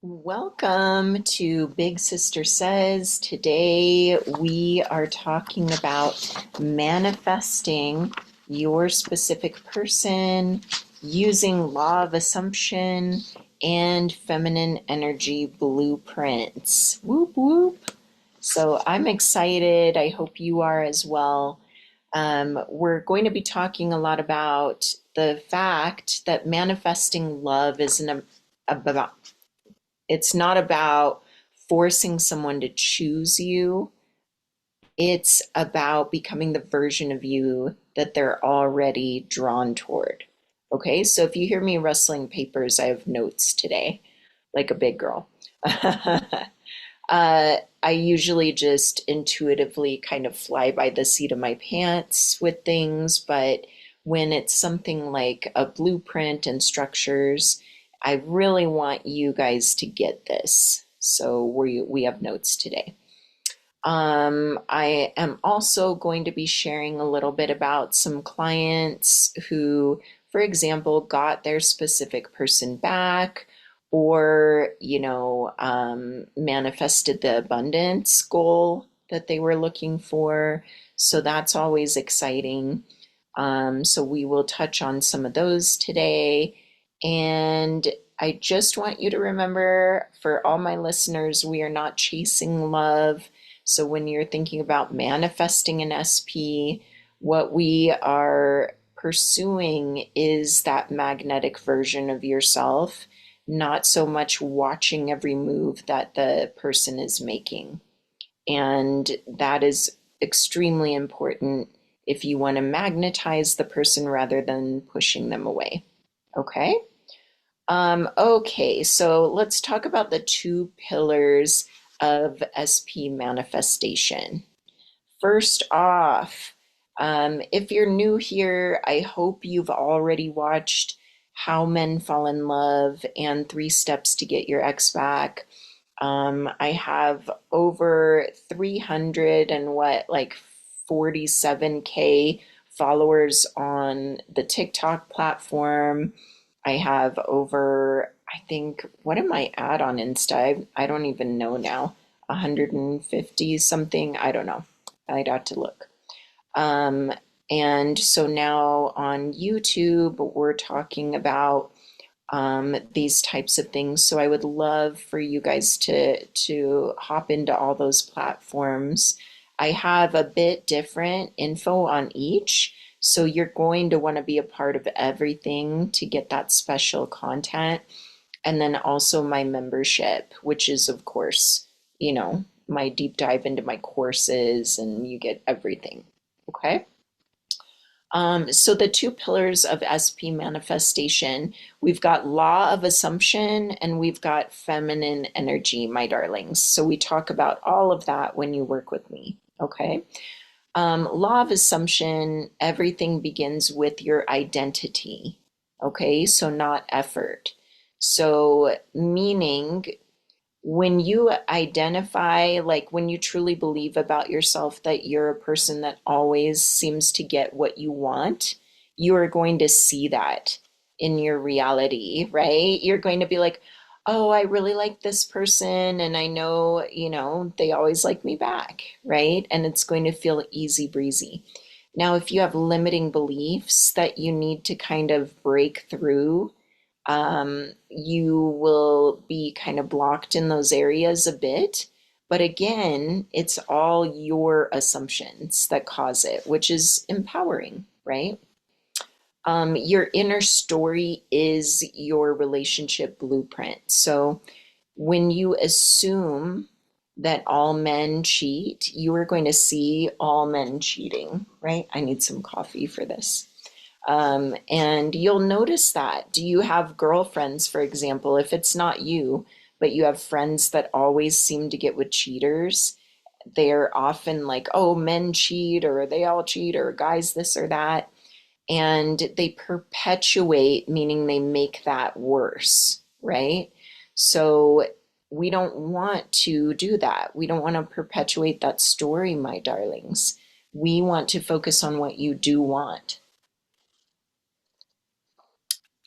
Welcome to Big Sister Says. Today we are talking about manifesting your specific person using law of assumption and feminine energy blueprints. Whoop whoop. So I'm excited. I hope you are as well. We're going to be talking a lot about the fact that manifesting love isn't about it's not about forcing someone to choose you. It's about becoming the version of you that they're already drawn toward. Okay, so if you hear me rustling papers, I have notes today, like a big girl. I usually just intuitively kind of fly by the seat of my pants with things, but when it's something like a blueprint and structures, I really want you guys to get this. So we have notes today. I am also going to be sharing a little bit about some clients who, for example, got their specific person back or, manifested the abundance goal that they were looking for. So that's always exciting. So we will touch on some of those today. And I just want you to remember for all my listeners, we are not chasing love. So when you're thinking about manifesting an SP, what we are pursuing is that magnetic version of yourself, not so much watching every move that the person is making. And that is extremely important if you want to magnetize the person rather than pushing them away. Okay? Okay, so let's talk about the two pillars of SP manifestation. First off, if you're new here, I hope you've already watched How Men Fall in Love and Three Steps to Get Your Ex Back. I have over 300 and like 47K followers on the TikTok platform. I have over, I think, what am I at on Insta? I don't even know now. 150 something. I don't know. I'd have to look. Um, and so now on YouTube, we're talking about these types of things. So I would love for you guys to hop into all those platforms. I have a bit different info on each. So you're going to want to be a part of everything to get that special content. And then also my membership, which is, of course, my deep dive into my courses and you get everything. Okay. So the two pillars of SP manifestation, we've got law of assumption and we've got feminine energy, my darlings. So we talk about all of that when you work with me. Okay. Law of assumption, everything begins with your identity. Okay. So not effort. So meaning when you identify, like when you truly believe about yourself that you're a person that always seems to get what you want, you are going to see that in your reality, right? You're going to be like, oh, I really like this person, and I know, they always like me back, right? And it's going to feel easy breezy. Now, if you have limiting beliefs that you need to kind of break through, you will be kind of blocked in those areas a bit. But again, it's all your assumptions that cause it, which is empowering, right? Your inner story is your relationship blueprint. So when you assume that all men cheat, you are going to see all men cheating, right? I need some coffee for this. And you'll notice that. Do you have girlfriends, for example, if it's not you, but you have friends that always seem to get with cheaters? They're often like, oh, men cheat, or they all cheat, or guys this or that. And they perpetuate, meaning they make that worse, right? So we don't want to do that. We don't want to perpetuate that story, my darlings. We want to focus on what you do want.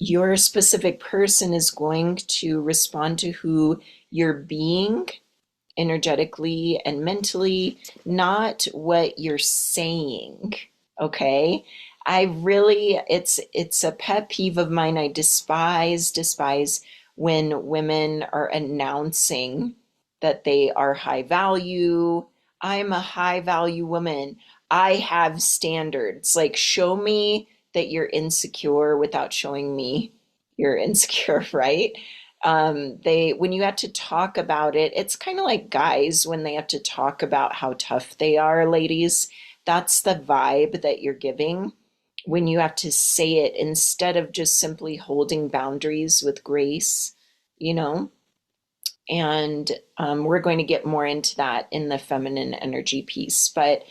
Your specific person is going to respond to who you're being energetically and mentally, not what you're saying. Okay. It's a pet peeve of mine. I despise when women are announcing that they are high value. I'm a high value woman. I have standards. Like, show me that you're insecure without showing me you're insecure, right? When you have to talk about it, it's kind of like guys when they have to talk about how tough they are, ladies. That's the vibe that you're giving when you have to say it instead of just simply holding boundaries with grace, you know? And we're going to get more into that in the feminine energy piece. But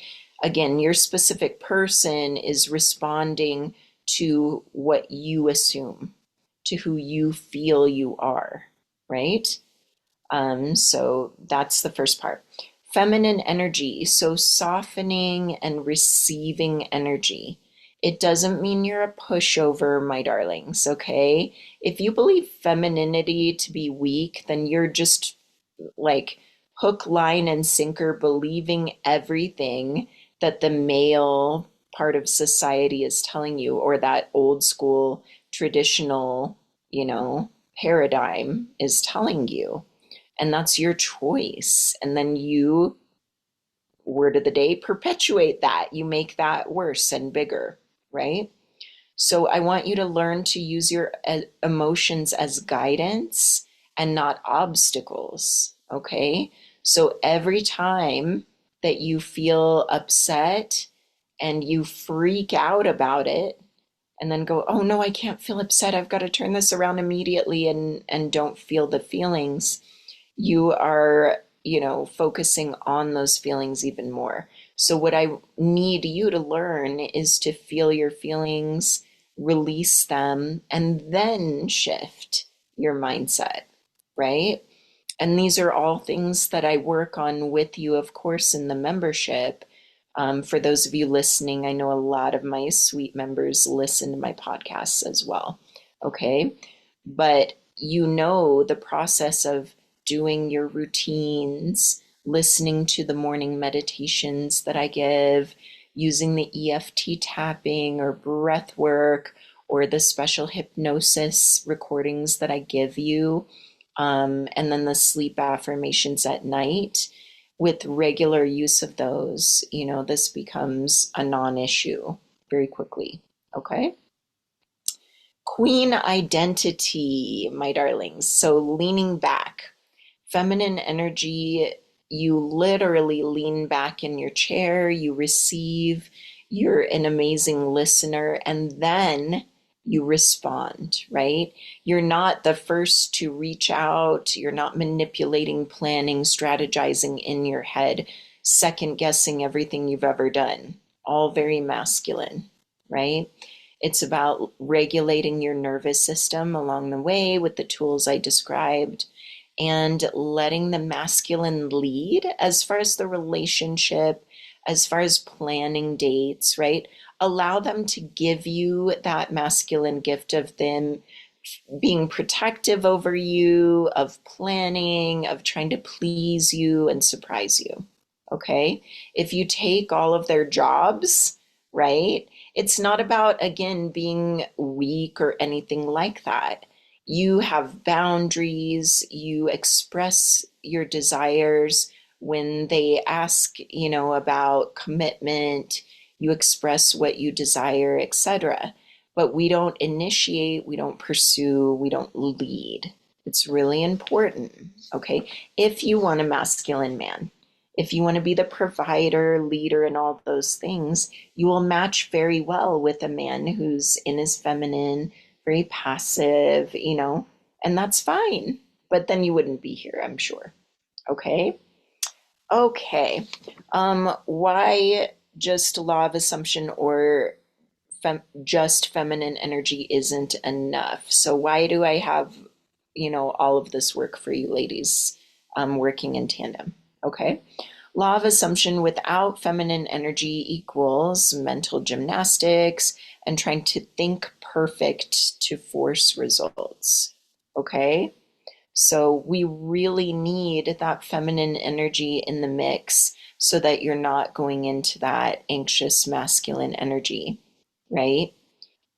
again, your specific person is responding to what you assume, to who you feel you are, right? So that's the first part. Feminine energy, so softening and receiving energy. It doesn't mean you're a pushover, my darlings, okay? If you believe femininity to be weak, then you're just like hook, line, and sinker believing everything that the male part of society is telling you, or that old school traditional, paradigm is telling you. And that's your choice. And then you, word of the day, perpetuate that. You make that worse and bigger, right? So I want you to learn to use your emotions as guidance and not obstacles, okay? So every time that you feel upset and you freak out about it and then go, oh no, I can't feel upset. I've got to turn this around immediately and don't feel the feelings, you are, focusing on those feelings even more. So what I need you to learn is to feel your feelings, release them, and then shift your mindset, right? And these are all things that I work on with you, of course, in the membership. For those of you listening, I know a lot of my sweet members listen to my podcasts as well. Okay. But the process of doing your routines, listening to the morning meditations that I give, using the EFT tapping or breath work or the special hypnosis recordings that I give you, and then the sleep affirmations at night. With regular use of those, this becomes a non-issue very quickly. Okay. Queen identity, my darlings. So leaning back, feminine energy, you literally lean back in your chair, you receive, you're an amazing listener, and then you respond, right? You're not the first to reach out, you're not manipulating, planning, strategizing in your head, second guessing everything you've ever done. All very masculine, right? It's about regulating your nervous system along the way with the tools I described and letting the masculine lead as far as the relationship, as far as planning dates, right? Allow them to give you that masculine gift of them being protective over you, of planning, of trying to please you and surprise you. Okay. If you take all of their jobs, right? It's not about, again, being weak or anything like that. You have boundaries, you express your desires when they ask, about commitment, you express what you desire, etc. But we don't initiate, we don't pursue, we don't lead. It's really important, okay? If you want a masculine man, if you want to be the provider, leader, and all those things, you will match very well with a man who's in his feminine, very passive, and that's fine. But then you wouldn't be here, I'm sure. Okay. Okay. Why just law of assumption or just feminine energy isn't enough? So why do I have, all of this work for you ladies, working in tandem? Okay. Law of assumption without feminine energy equals mental gymnastics, and trying to think perfect to force results. Okay? So we really need that feminine energy in the mix so that you're not going into that anxious masculine energy, right?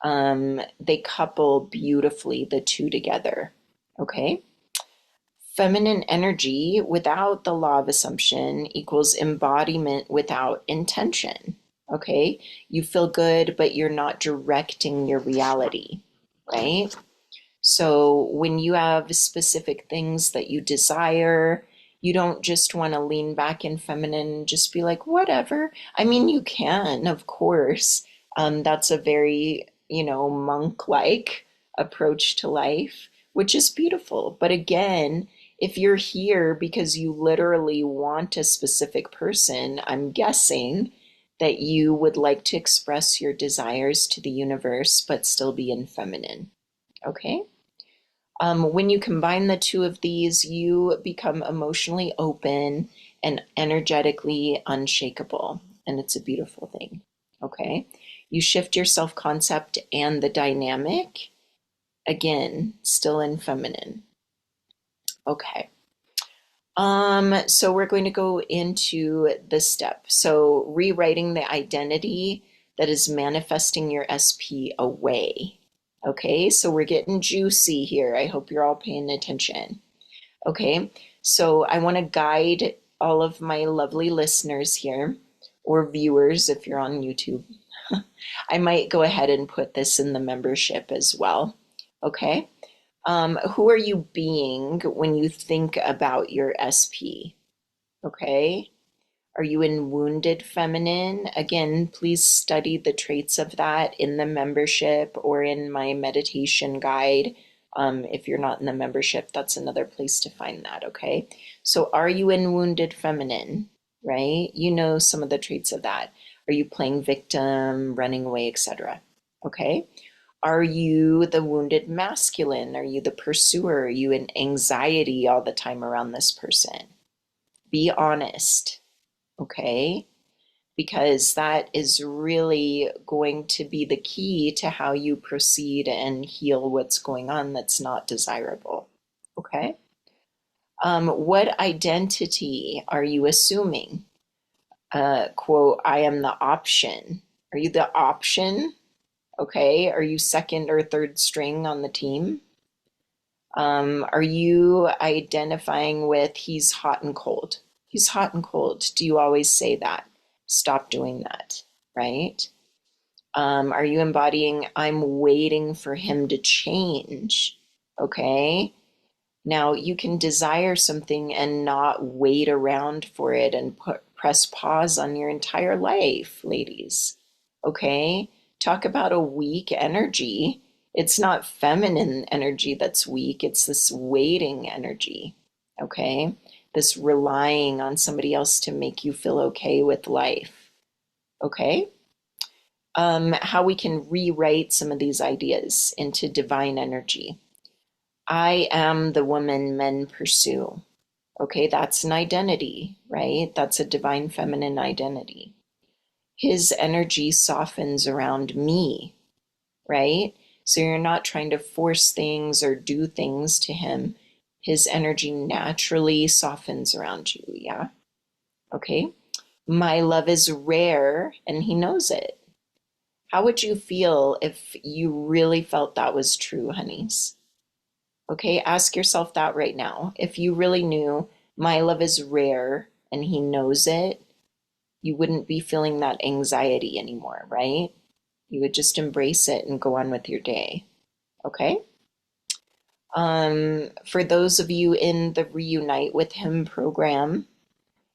They couple beautifully the two together. Okay? Feminine energy without the law of assumption equals embodiment without intention. Okay? You feel good, but you're not directing your reality, right? So when you have specific things that you desire, you don't just want to lean back in feminine and just be like, whatever. I mean, you can, of course. That's a very, monk-like approach to life, which is beautiful. But again, if you're here because you literally want a specific person, I'm guessing that you would like to express your desires to the universe, but still be in feminine. Okay? When you combine the two of these, you become emotionally open and energetically unshakable. And it's a beautiful thing. Okay. You shift your self concept and the dynamic. Again, still in feminine. Okay. So we're going to go into the step. So rewriting the identity that is manifesting your SP away. Okay, so we're getting juicy here. I hope you're all paying attention. Okay, so I want to guide all of my lovely listeners here, or viewers if you're on YouTube. I might go ahead and put this in the membership as well. Okay, who are you being when you think about your SP? Okay. Are you in wounded feminine? Again, please study the traits of that in the membership or in my meditation guide. If you're not in the membership, that's another place to find that, okay? So are you in wounded feminine, right? You know some of the traits of that. Are you playing victim, running away, etc.? Okay. Are you the wounded masculine? Are you the pursuer? Are you in anxiety all the time around this person? Be honest. Okay, because that is really going to be the key to how you proceed and heal what's going on that's not desirable. Okay, what identity are you assuming? Quote, I am the option. Are you the option? Okay, are you second or third string on the team? Are you identifying with he's hot and cold? He's hot and cold. Do you always say that? Stop doing that, right? Are you embodying I'm waiting for him to change? Okay. Now you can desire something and not wait around for it and press pause on your entire life, ladies. Okay. Talk about a weak energy. It's not feminine energy that's weak. It's this waiting energy. Okay. This relying on somebody else to make you feel okay with life. Okay. How we can rewrite some of these ideas into divine energy. I am the woman men pursue. Okay, that's an identity, right? That's a divine feminine identity. His energy softens around me, right? So you're not trying to force things or do things to him. His energy naturally softens around you, yeah? Okay. My love is rare and he knows it. How would you feel if you really felt that was true, honeys? Okay, ask yourself that right now. If you really knew my love is rare and he knows it, you wouldn't be feeling that anxiety anymore, right? You would just embrace it and go on with your day. Okay? For those of you in the Reunite with Him program,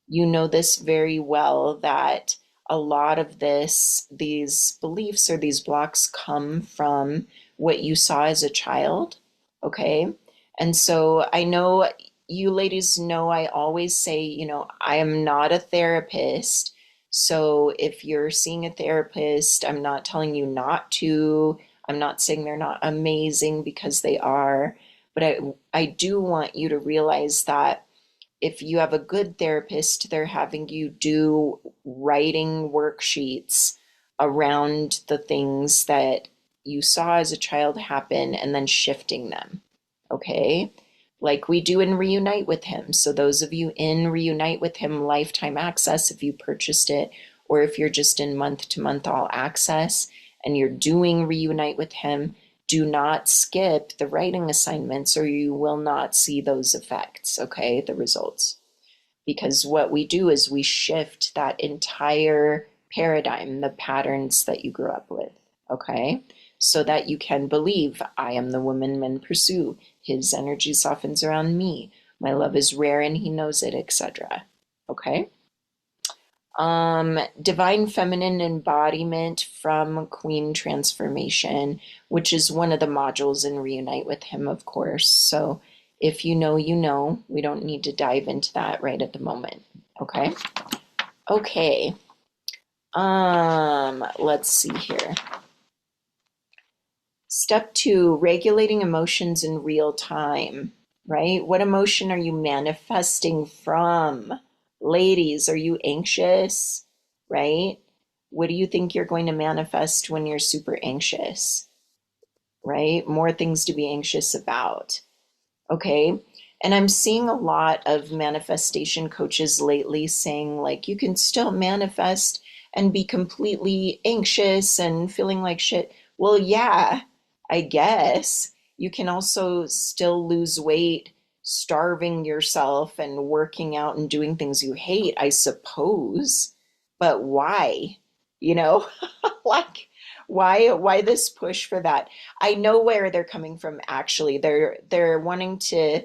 you know this very well that a lot of these beliefs or these blocks come from what you saw as a child. Okay. And so I know you ladies know I always say, I am not a therapist. So if you're seeing a therapist, I'm not telling you not to. I'm not saying they're not amazing because they are. But I do want you to realize that if you have a good therapist, they're having you do writing worksheets around the things that you saw as a child happen and then shifting them. Okay? Like we do in Reunite with Him. So, those of you in Reunite with Him lifetime access, if you purchased it, or if you're just in month to month all access and you're doing Reunite with Him, do not skip the writing assignments or you will not see those effects, okay? The results. Because what we do is we shift that entire paradigm, the patterns that you grew up with, okay? So that you can believe, I am the woman men pursue. His energy softens around me. My love is rare and he knows it, etc. Okay? Divine feminine embodiment from Queen transformation, which is one of the modules in Reunite with Him, of course. So if you know, you know. We don't need to dive into that right at the moment. Okay. Okay. Let's see here. Step 2, regulating emotions in real time, right? What emotion are you manifesting from? Ladies, are you anxious, right? What do you think you're going to manifest when you're super anxious, right? More things to be anxious about. Okay. And I'm seeing a lot of manifestation coaches lately saying, like, you can still manifest and be completely anxious and feeling like shit. Well, yeah, I guess. You can also still lose weight, starving yourself and working out and doing things you hate, I suppose. But why? You know, like, why this push for that? I know where they're coming from actually. They're wanting to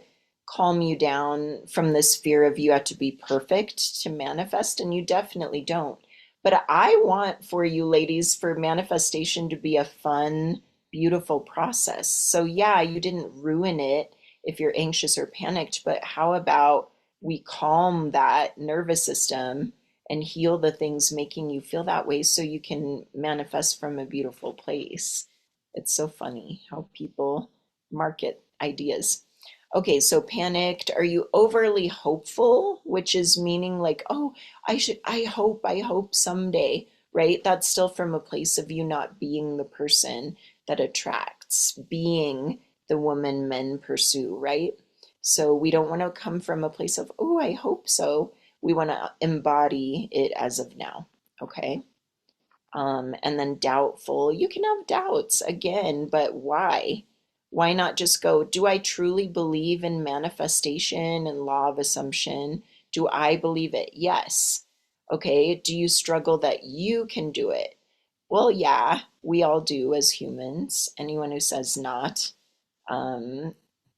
calm you down from this fear of you have to be perfect to manifest, and you definitely don't. But I want for you ladies for manifestation to be a fun, beautiful process. So yeah, you didn't ruin it if you're anxious or panicked, but how about we calm that nervous system and heal the things making you feel that way so you can manifest from a beautiful place. It's so funny how people market ideas. Okay, so panicked. Are you overly hopeful, which is meaning like, oh, I hope someday, right? That's still from a place of you not being the person that attracts, being the woman men pursue, right? So we don't want to come from a place of, oh, I hope so. We want to embody it as of now, okay? And then doubtful. You can have doubts again, but why? Why not just go, do I truly believe in manifestation and law of assumption? Do I believe it? Yes. Okay. Do you struggle that you can do it? Well, yeah, we all do as humans. Anyone who says not um,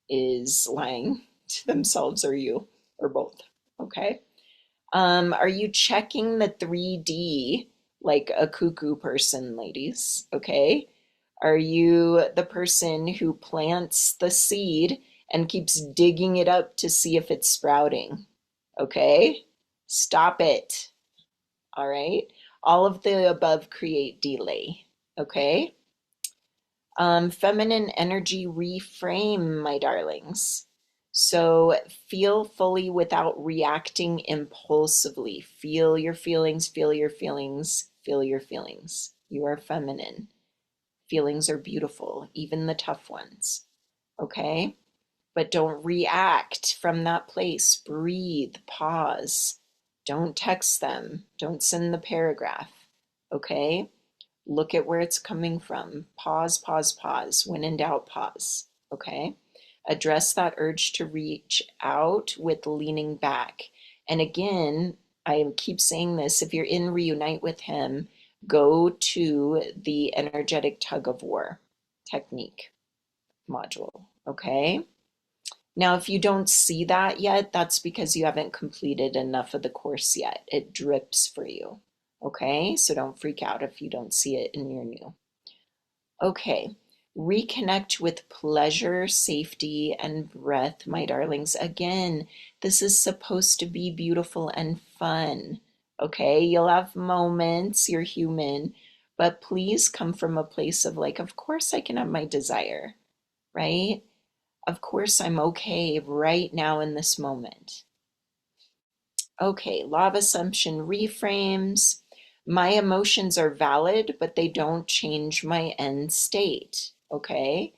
is lying to themselves or you or both. Okay. Are you checking the 3D like a cuckoo person, ladies? Okay. Are you the person who plants the seed and keeps digging it up to see if it's sprouting? Okay. Stop it. All right. All of the above create delay. Okay. Feminine energy reframe, my darlings. So feel fully without reacting impulsively. Feel your feelings, feel your feelings, feel your feelings. You are feminine. Feelings are beautiful, even the tough ones. Okay? But don't react from that place. Breathe, pause. Don't text them. Don't send the paragraph. Okay? Look at where it's coming from. Pause, pause, pause. When in doubt, pause. Okay? Address that urge to reach out with leaning back. And again, I keep saying this, if you're in Reunite with Him, go to the energetic tug of war technique module. Okay? Now, if you don't see that yet, that's because you haven't completed enough of the course yet. It drips for you. Okay, so don't freak out if you don't see it and you're new. Okay, reconnect with pleasure, safety, and breath, my darlings. Again, this is supposed to be beautiful and fun. Okay, you'll have moments, you're human, but please come from a place of like, of course I can have my desire, right? Of course I'm okay right now in this moment. Okay, law of assumption reframes. My emotions are valid, but they don't change my end state. Okay?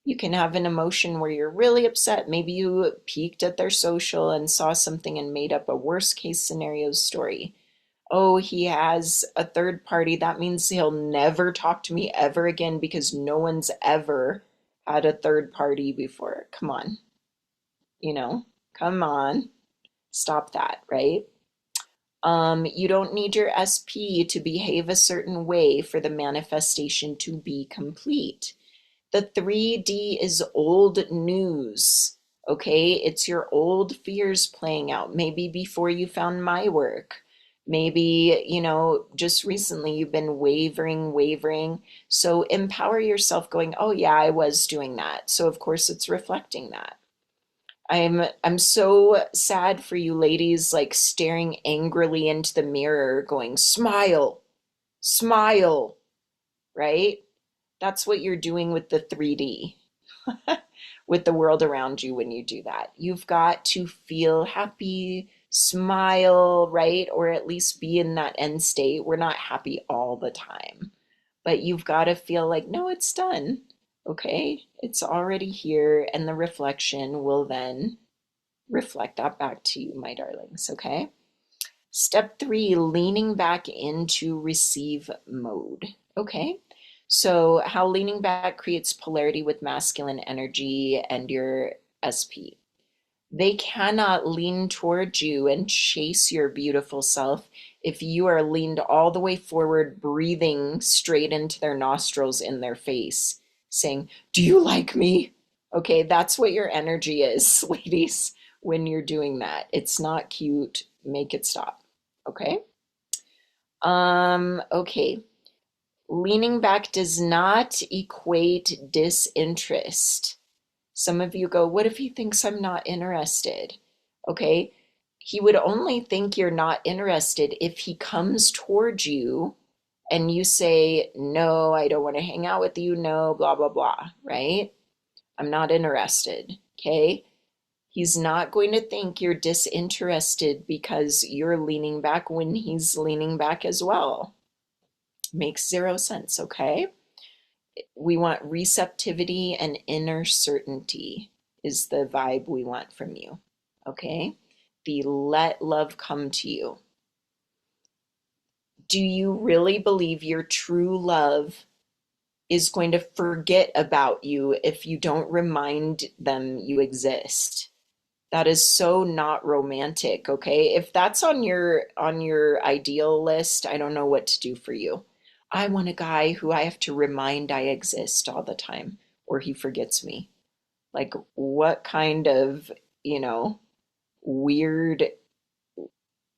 You can have an emotion where you're really upset. Maybe you peeked at their social and saw something and made up a worst case scenario story. Oh, he has a third party. That means he'll never talk to me ever again because no one's ever had a third party before. Come on, you know, come on. Stop that, right? You don't need your SP to behave a certain way for the manifestation to be complete. The 3D is old news. Okay, it's your old fears playing out. Maybe before you found my work. Maybe, just recently you've been wavering. So empower yourself going, oh yeah, I was doing that. So of course it's reflecting that. I'm so sad for you ladies like staring angrily into the mirror going, smile, smile, right? That's what you're doing with the 3D, with the world around you when you do that. You've got to feel happy, smile, right? Or at least be in that end state. We're not happy all the time, but you've got to feel like, no, it's done. Okay, it's already here, and the reflection will then reflect that back to you, my darlings. Okay. Step 3, leaning back into receive mode. Okay. So, how leaning back creates polarity with masculine energy and your SP. They cannot lean towards you and chase your beautiful self if you are leaned all the way forward, breathing straight into their nostrils in their face, saying, do you like me? Okay, that's what your energy is, ladies, when you're doing that. It's not cute. Make it stop. Okay? Okay. Leaning back does not equate disinterest. Some of you go, what if he thinks I'm not interested? Okay, he would only think you're not interested if he comes towards you and you say, no, I don't want to hang out with you, no, blah, blah, blah, right? I'm not interested, okay? He's not going to think you're disinterested because you're leaning back when he's leaning back as well. Makes zero sense, okay? We want receptivity and inner certainty is the vibe we want from you. Okay? The let love come to you. Do you really believe your true love is going to forget about you if you don't remind them you exist? That is so not romantic, okay? If that's on your ideal list, I don't know what to do for you. I want a guy who I have to remind I exist all the time, or he forgets me. Like, what kind of, you know, weird,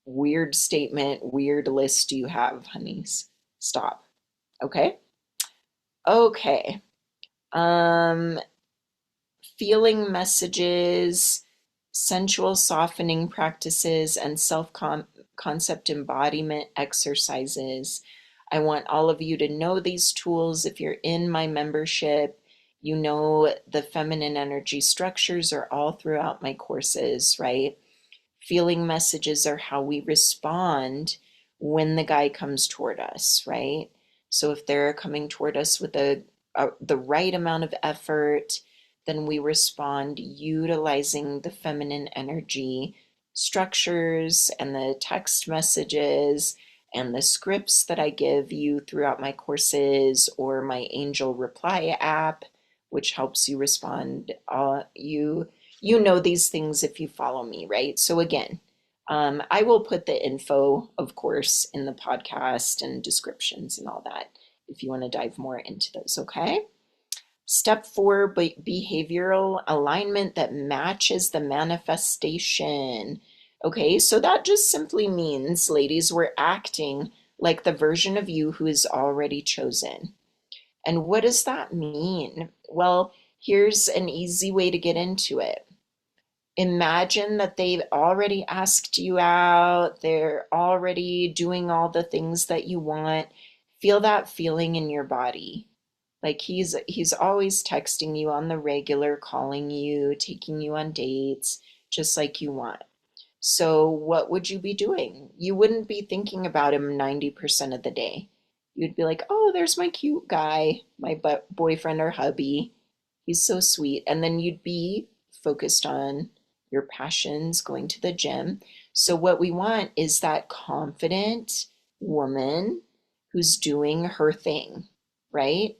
weird statement, weird list do you have, honeys? Stop. Okay? Okay. Um, Feeling messages, sensual softening practices, and concept embodiment exercises. I want all of you to know these tools. If you're in my membership, you know the feminine energy structures are all throughout my courses, right? Feeling messages are how we respond when the guy comes toward us, right? So if they're coming toward us with the right amount of effort, then we respond utilizing the feminine energy structures and the text messages and the scripts that I give you throughout my courses or my angel reply app, which helps you respond. You know these things if you follow me, right? So again, I will put the info, of course, in the podcast and descriptions and all that if you want to dive more into those, okay? Step 4, behavioral alignment that matches the manifestation. Okay, so that just simply means, ladies, we're acting like the version of you who is already chosen. And what does that mean? Well, here's an easy way to get into it. Imagine that they've already asked you out, they're already doing all the things that you want. Feel that feeling in your body. Like he's always texting you on the regular, calling you, taking you on dates, just like you want. So what would you be doing? You wouldn't be thinking about him 90% of the day. You'd be like, oh, there's my cute guy, my boyfriend or hubby. He's so sweet. And then you'd be focused on your passions, going to the gym. So what we want is that confident woman who's doing her thing, right?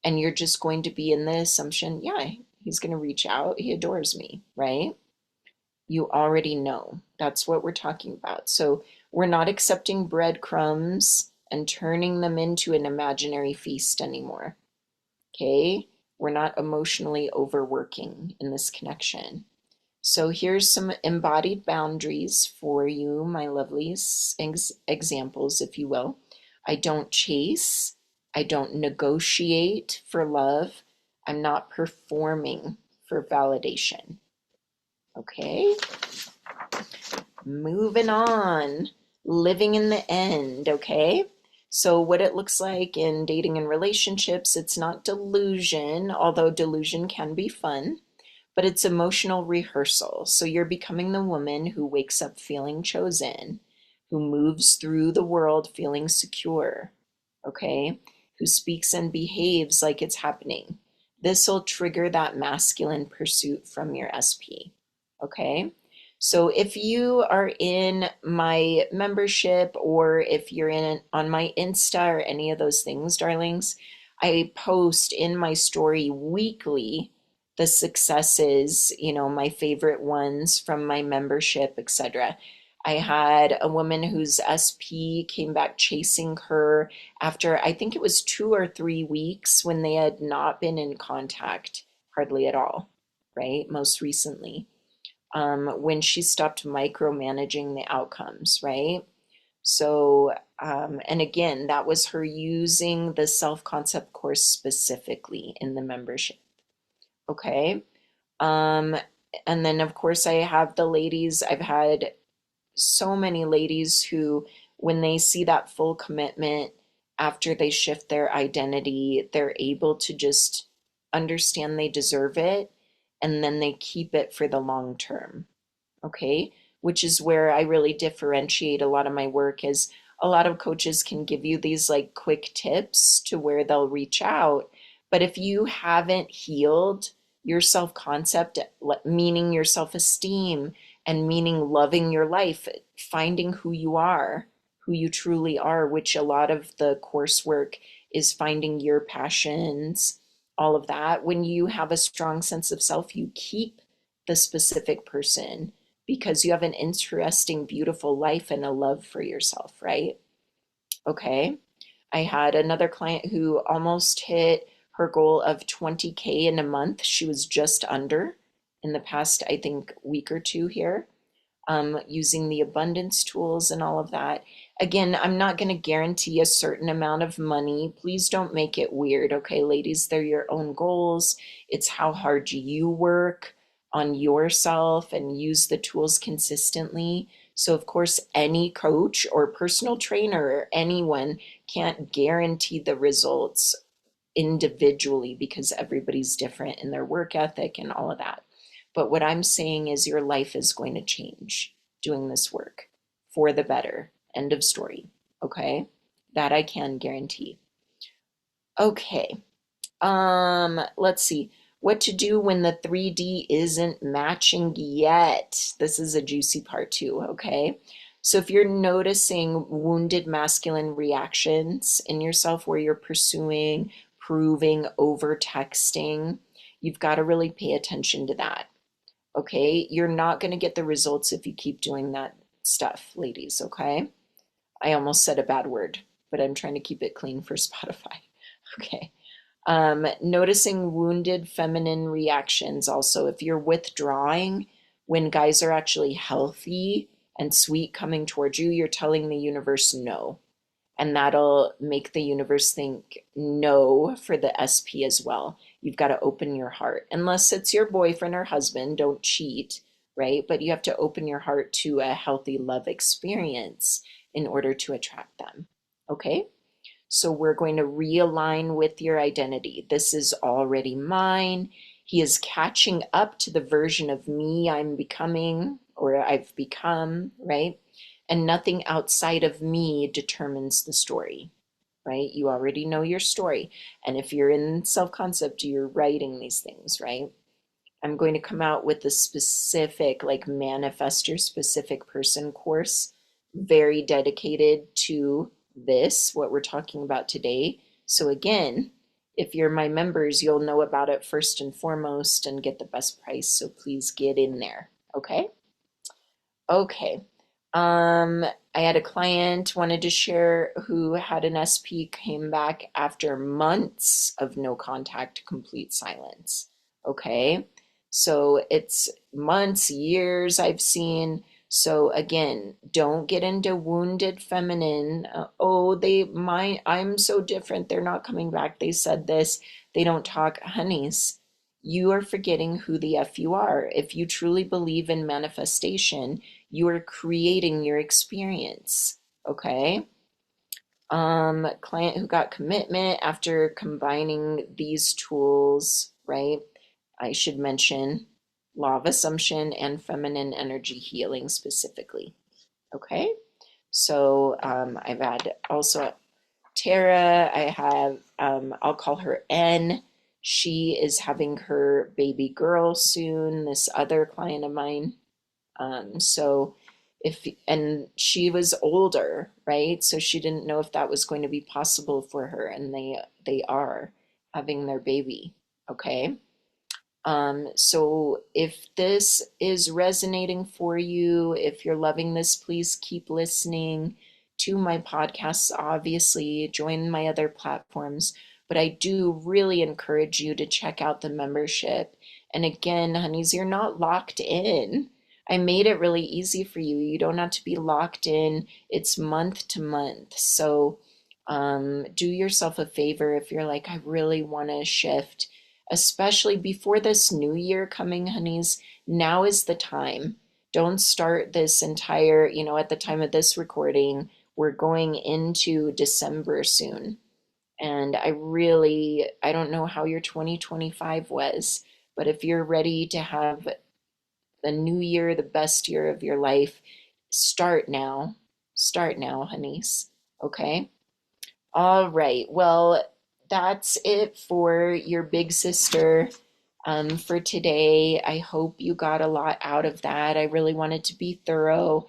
And you're just going to be in the assumption, yeah, he's going to reach out. He adores me, right? You already know. That's what we're talking about. So we're not accepting breadcrumbs and turning them into an imaginary feast anymore. Okay? We're not emotionally overworking in this connection. So here's some embodied boundaries for you, my lovely examples, if you will. I don't chase. I don't negotiate for love. I'm not performing for validation. Okay? Moving on. Living in the end, okay? So what it looks like in dating and relationships, it's not delusion, although delusion can be fun, but it's emotional rehearsal. So you're becoming the woman who wakes up feeling chosen, who moves through the world feeling secure, okay? Who speaks and behaves like it's happening. This will trigger that masculine pursuit from your SP, okay? So if you are in my membership or if you're in on my Insta or any of those things, darlings, I post in my story weekly the successes, my favorite ones from my membership, etc. I had a woman whose SP came back chasing her after I think it was 2 or 3 weeks when they had not been in contact hardly at all, right? Most recently, when she stopped micromanaging the outcomes, right? So, and again, that was her using the self concept course specifically in the membership. Okay. Um, and then, of course, I have the ladies. I've had so many ladies who, when they see that full commitment after they shift their identity, they're able to just understand they deserve it and then they keep it for the long term. Okay, which is where I really differentiate a lot of my work is a lot of coaches can give you these like quick tips to where they'll reach out, but if you haven't healed your self-concept, meaning your self-esteem and meaning loving your life, finding who you are, who you truly are, which a lot of the coursework is finding your passions, all of that. When you have a strong sense of self, you keep the specific person because you have an interesting, beautiful life and a love for yourself, right? Okay. I had another client who almost hit her goal of 20K in a month. She was just under in the past, I think, week or two here, using the abundance tools and all of that. Again, I'm not going to guarantee a certain amount of money. Please don't make it weird, okay, ladies? They're your own goals. It's how hard you work on yourself and use the tools consistently. So, of course, any coach or personal trainer or anyone can't guarantee the results individually because everybody's different in their work ethic and all of that. But what I'm saying is your life is going to change doing this work for the better. End of story. Okay? That I can guarantee. Okay. Let's see. What to do when the 3D isn't matching yet. This is a juicy part too, okay? So if you're noticing wounded masculine reactions in yourself where you're pursuing, proving, over texting, you've got to really pay attention to that. Okay? You're not going to get the results if you keep doing that stuff, ladies, okay? I almost said a bad word, but I'm trying to keep it clean for Spotify. Okay. Noticing wounded feminine reactions also. If you're withdrawing when guys are actually healthy and sweet coming towards you, you're telling the universe no. And that'll make the universe think no for the SP as well. You've got to open your heart. Unless it's your boyfriend or husband, don't cheat, right? But you have to open your heart to a healthy love experience in order to attract them. Okay? So we're going to realign with your identity. This is already mine. He is catching up to the version of me I'm becoming or I've become, right? And nothing outside of me determines the story, right? You already know your story. And if you're in self concept, you're writing these things, right? I'm going to come out with a specific, like, manifestor specific person course, very dedicated to this, what we're talking about today. So, again, if you're my members, you'll know about it first and foremost and get the best price. So, please get in there. Okay. Okay. I had a client wanted to share who had an SP, came back after months of no contact, complete silence. Okay. So it's months, years I've seen. So again, don't get into wounded feminine. Oh, I'm so different. They're not coming back. They said this. They don't talk. Honeys, you are forgetting who the F you are. If you truly believe in manifestation, you are creating your experience. Okay. Client who got commitment after combining these tools, right? I should mention law of assumption and feminine energy healing specifically. Okay. So I've had also Tara. I have, I'll call her N. She is having her baby girl soon, this other client of mine. So and she was older, right? So she didn't know if that was going to be possible for her, and they are having their baby. Okay. So if this is resonating for you, if you're loving this, please keep listening to my podcasts, obviously, join my other platforms. But I do really encourage you to check out the membership. And again, honeys, you're not locked in. I made it really easy for you. You don't have to be locked in. It's month to month. So do yourself a favor if you're like, I really want to shift, especially before this new year coming, honeys. Now is the time. Don't start this entire, at the time of this recording, we're going into December soon. And I don't know how your 2025 was, but if you're ready to have the new year, the best year of your life, start now. Start now, honeys. Okay? All right. Well, that's it for your big sister for today. I hope you got a lot out of that. I really wanted to be thorough.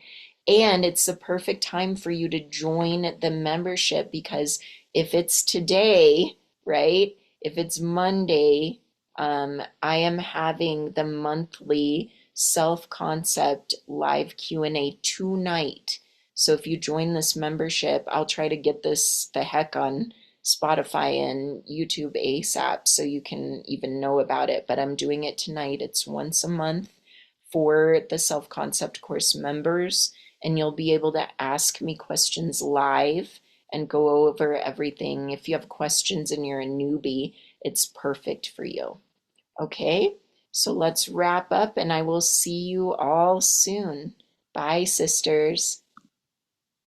And it's the perfect time for you to join the membership, because if it's today, right? If it's Monday, I am having the monthly self-concept live Q&A tonight. So if you join this membership, I'll try to get this the heck on Spotify and YouTube ASAP so you can even know about it. But I'm doing it tonight. It's once a month for the self-concept course members, and you'll be able to ask me questions live and go over everything. If you have questions and you're a newbie, it's perfect for you. Okay, so let's wrap up, and I will see you all soon. Bye, sisters.